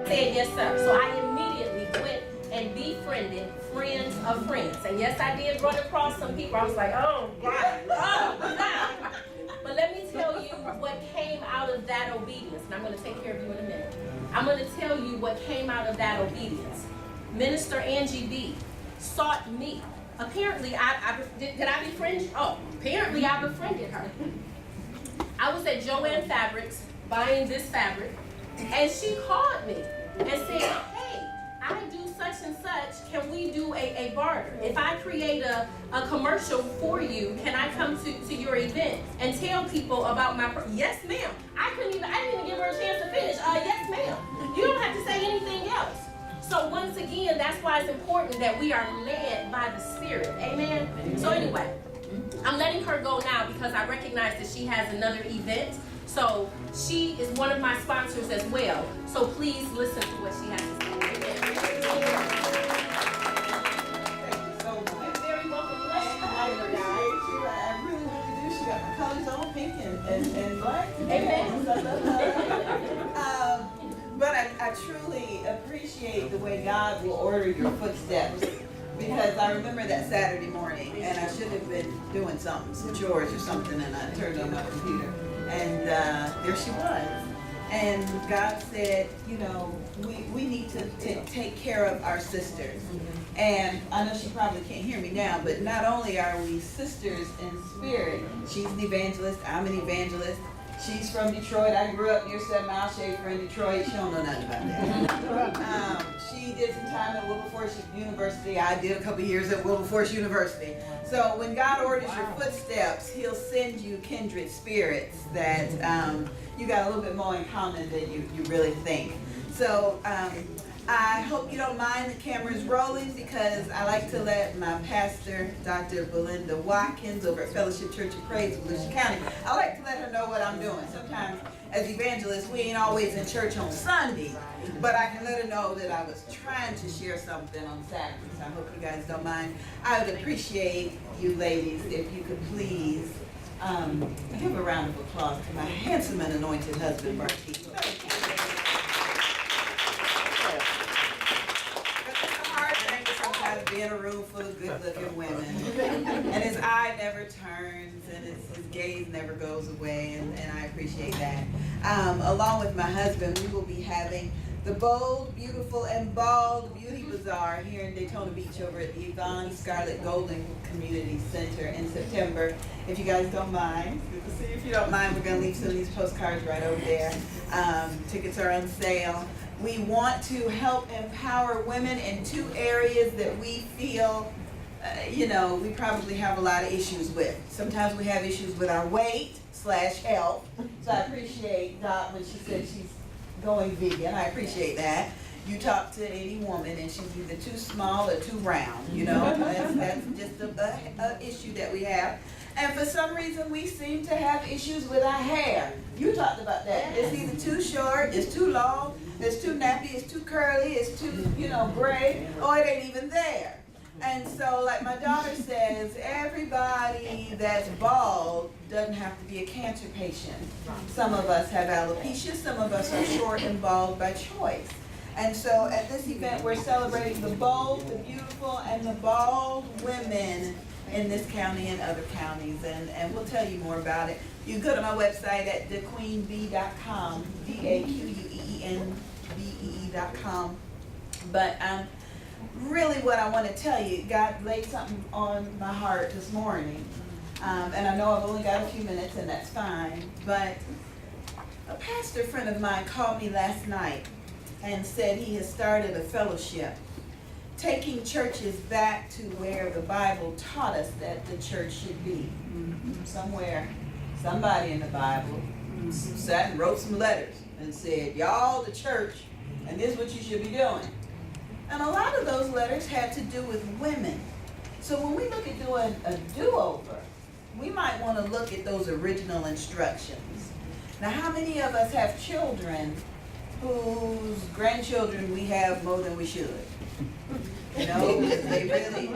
Said yes, sir. So I immediately went and befriended friends of friends. And yes, I did run across some people. I was like, oh, God, oh, God. But let me tell you what came out of that obedience. And I'm going to take care of you in a minute. I'm going to tell you what came out of that obedience. Minister Angie B sought me. Apparently, did I befriend you? Oh, apparently I befriended her. I was at Joann Fabrics buying this fabric, and she called me and said, hey, I do such and such, can we do a barter? If I create a commercial for you, can I come to your event and tell people about my yes, ma'am. I didn't even give her a chance to finish. Yes, ma'am. You don't have to say anything else. So once again, that's why it's important that we are led by the Spirit. Amen? So anyway, I'm letting her go now because I recognize that she has another event. So she is one of my sponsors as well. So please listen to what she has to say. Amen. Thank you so much. You're very welcome. I appreciate you. I really, really do. She got my colors on, pink and black. Amen. But I truly appreciate the way God will order your footsteps, because I remember that Saturday morning and I should have been doing something, some chores or something, and I turned on my computer and there she was. And God said, you know, we need to take care of our sisters. And I know she probably can't hear me now, but not only are we sisters in spirit, she's an evangelist, I'm an evangelist. She's from Detroit. I grew up near 7 Mile Schaefer in Detroit. She don't know nothing about that. She did some time at Wilberforce University. I did a couple years at Wilberforce University. So when God orders your footsteps, He'll send you kindred spirits that you got a little bit more in common than you really think. So I hope you don't mind the cameras rolling, because I like to let my pastor, Dr. Belinda Watkins, over at Fellowship Church of Praise, Volusia County, I like to let her know what I'm doing. Sometimes as evangelists, we ain't always in church on Sunday, but I can let her know that I was trying to share something on Saturday. So I hope you guys don't mind. I would appreciate you ladies if you could please give a round of applause to my handsome and anointed husband, Marquis. Be in a room full of good-looking women, and his eye never turns, and his gaze never goes away, and I appreciate that. Along with my husband, we will be having the Bold, Beautiful, and Bald Beauty Bazaar here in Daytona Beach over at the Yvonne Scarlett Golden Community Center in September. If you guys don't mind, good to see you. If you don't mind, we're going to leave some of these postcards right over there. Tickets are on sale. We want to help empower women in 2 areas that we feel, we probably have a lot of issues with. Sometimes we have issues with our weight/health. So I appreciate Dot when she said she's going vegan. I appreciate that. You talk to any woman and she's either too small or too round, That's just a issue that we have. And for some reason, we seem to have issues with our hair. You talked about that. It's either too short, it's too long, it's too nappy, it's too curly, it's too, gray, or it ain't even there. And so, like my daughter says, everybody that's bald doesn't have to be a cancer patient. Some of us have alopecia, some of us are short and bald by choice. And so at this event, we're celebrating the bold, the beautiful, and the bald women in this county and other counties, and we'll tell you more about it. You go to my website at daqueenbee.com, DAQUENBEE.com. But really what I want to tell you, God laid something on my heart this morning, and I know I've only got a few minutes, and that's fine, but a pastor friend of mine called me last night and said he has started a fellowship taking churches back to where the Bible taught us that the church should be. Somewhere, somebody in the Bible sat and wrote some letters and said, y'all the church, and this is what you should be doing. And a lot of those letters had to do with women. So when we look at doing a do-over, we might want to look at those original instructions. Now, how many of us have children whose grandchildren we have more than we should. You know, they really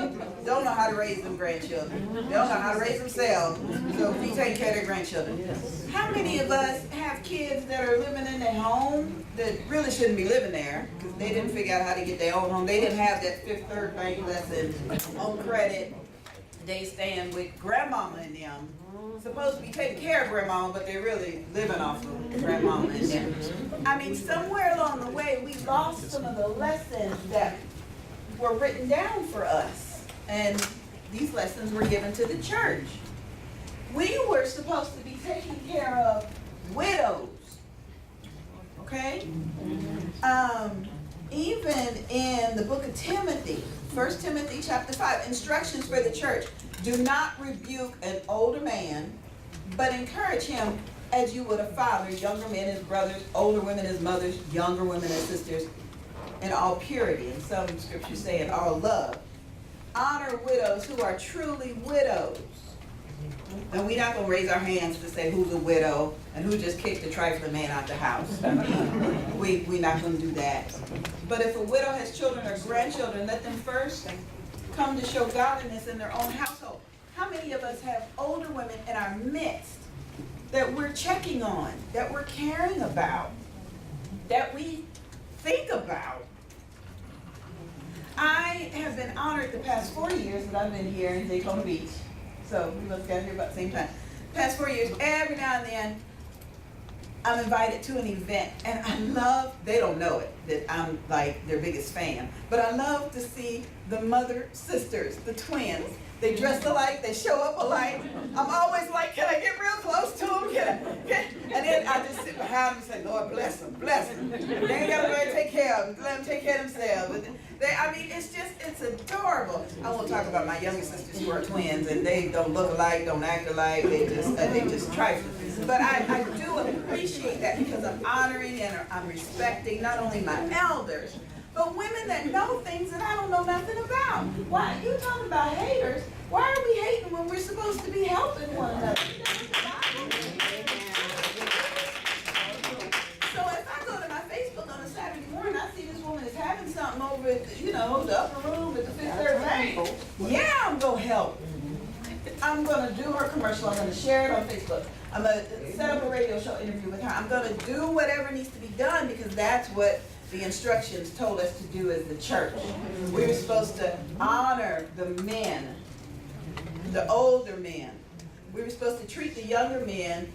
don't know how to raise them grandchildren. They don't know how to raise themselves, so we take care of their grandchildren. How many of us have kids that are living in their home that really shouldn't be living there because they didn't figure out how to get their own home? They didn't have that fifth, third bank lesson on credit. They staying with grandmama and them. Supposed to be taking care of grandmama, but they're really living off of grandmama and them. I mean, somewhere along the way, we lost some of the lessons that were written down for us. And these lessons were given to the church. We were supposed to be taking care of widows. Okay? Even in the book of Timothy, 1 Timothy chapter 5, instructions for the church. Do not rebuke an older man, but encourage him as you would a father, younger men as brothers, older women as mothers, younger women as sisters, in all purity. And some scriptures say in all love. Honor widows who are truly widows. And we're not going to raise our hands to say who's a widow and who just kicked the trifling man out the house. I mean, we're not going to do that. But if a widow has children or grandchildren, let them first come to show godliness in their own household. How many of us have older women in our midst that we're checking on, that we're caring about, that we think about? I have been honored the past 4 years that I've been here in Daytona Beach. So we both got here about the same time. Past 4 years, every now and then, I'm invited to an event, and I love, they don't know it, that I'm like their biggest fan, but I love to see the mother sisters, the twins. They dress alike, they show up alike. I'm always like, can I get real close to them? And then I just sit behind them and say, Lord, bless them, bless them. They ain't got to really take care of them, let them take care of themselves. It's adorable. I won't talk about my younger sisters who are twins, and they don't look alike, don't act alike, they just trifle. But I do appreciate that because I'm honoring and I'm respecting not only my elders, but women that know things that I don't know nothing about. Why you talking about haters? Why are we hating when we're supposed to be helping one another? So if I go to my Facebook on a Saturday morning, I see this woman is having something over at the upper room at the Fifth Third Bank. Yeah, I'm gonna help. I'm gonna do her commercial. I'm gonna share it on Facebook. I'm gonna set up a radio show interview with her. I'm gonna do whatever needs to be done because that's what the instructions told us to do as the church. We were supposed to honor the men, the older men. We were supposed to treat the younger men,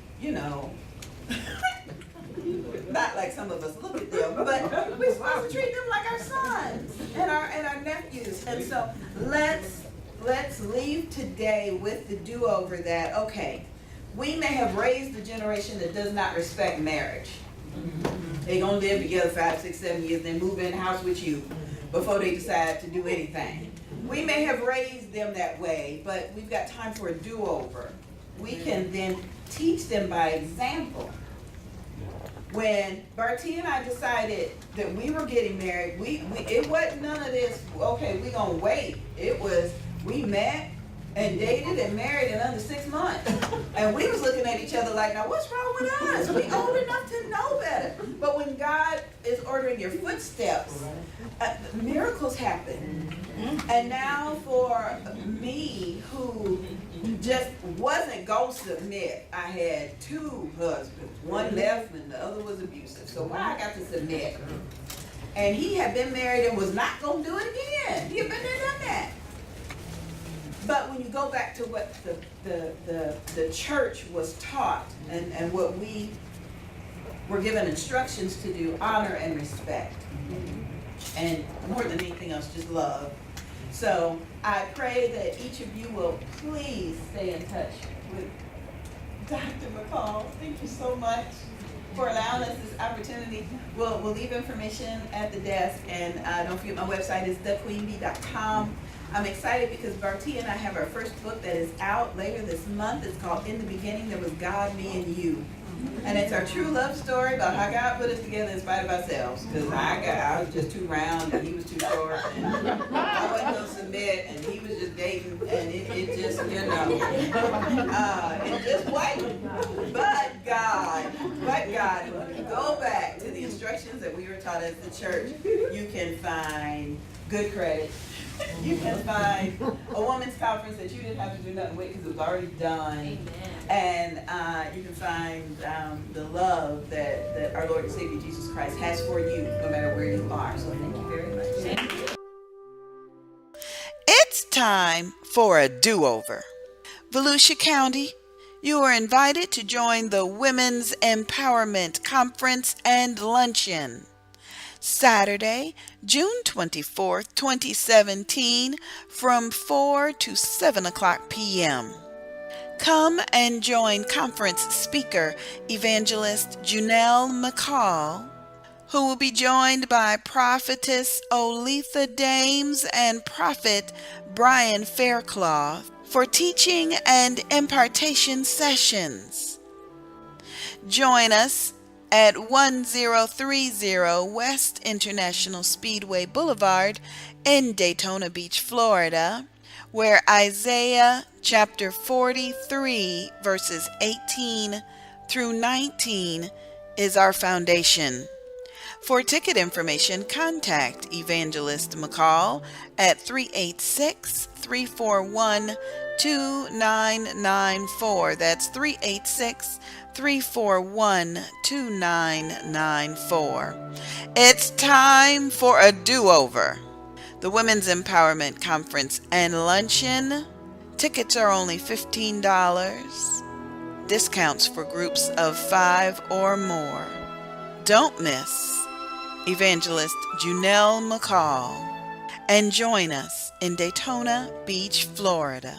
not like some of us look at them, but we're supposed to treat them like our sons and our nephews. And so let's leave today with the do-over that, okay, we may have raised a generation that does not respect marriage. They're going to live together 5, 6, 7 years, then move in the house with you before they decide to do anything. We may have raised them that way, but we've got time for a do-over. We can then teach them by example. When Bertie and I decided that we were getting married, it wasn't none of this, okay, we're going to wait. It was, we met and dated and married in under 6 months. And we was looking at each other like, now what's wrong with us? We old enough to know better. But when God is ordering your footsteps, miracles happen. And now for me, who just wasn't going to submit, I had 2 husbands. One left and the other was abusive. So why I got to submit? And he had been married and was not going to do it again. He had been there, done that. But when you go back to what the church was taught and what we were given instructions to do, honor and respect. And more than anything else, just love. So I pray that each of you will please stay in touch with Dr. McCall. Thank you so much for allowing us this opportunity. We'll leave information at the desk, and don't forget my website is thequeenbee.com. I'm excited because Bertie and I have our first book that is out later this month. It's called In the Beginning There Was God, Me, and You. And it's our true love story about how God put us together in spite of ourselves. Because I was just too round and he was too short. And I wasn't going to submit and he was just dating. And it just, it just wasn't. But God, when you go back to the instructions connections that we were taught as the church, you can find good credit. You can find a women's conference that you didn't have to do nothing with because it was already done. Amen. And you can find the love that our Lord and Savior Jesus Christ has for you, no matter where you are. So thank you very much. Thank you. It's time for a do-over. Volusia County, you are invited to join the Women's Empowerment Conference and Luncheon. Saturday, June 24th, 2017, from 4 to 7 o'clock p.m. Come and join conference speaker Evangelist Junelle McCall, who will be joined by Prophetess Olitha Dames and Prophet Brian Faircloth for teaching and impartation sessions. Join us at 1030 West International Speedway Boulevard in Daytona Beach, Florida, where Isaiah chapter 43 verses 18 through 19 is our foundation. For ticket information, contact Evangelist McCall at 386-341-2994. That's 386-341-2994. It's time for a do-over. The Women's Empowerment Conference and Luncheon. Tickets are only $15. Discounts for groups of 5 or more. Don't miss Evangelist Junelle McCall and join us in Daytona Beach, Florida.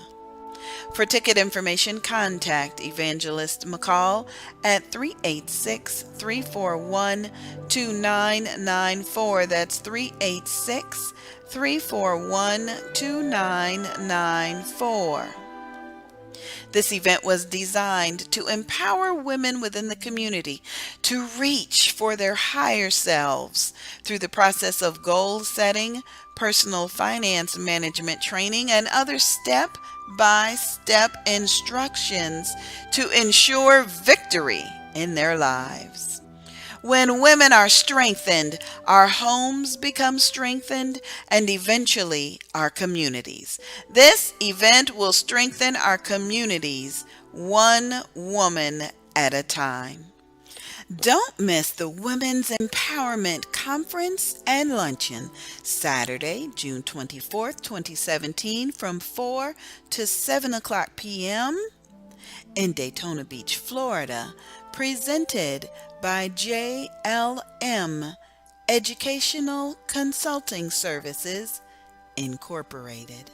For ticket information, contact Evangelist McCall at 386-341-2994. That's 386-341-2994. This event was designed to empower women within the community to reach for their higher selves through the process of goal setting, personal finance management training, and other step-by-step instructions to ensure victory in their lives. When women are strengthened, our homes become strengthened and eventually our communities. This event will strengthen our communities one woman at a time. Don't miss the Women's Empowerment Conference and Luncheon, Saturday, June 24th, 2017, from 4 to 7 o'clock p.m. in Daytona Beach, Florida, presented by JLM Educational Consulting Services, Incorporated.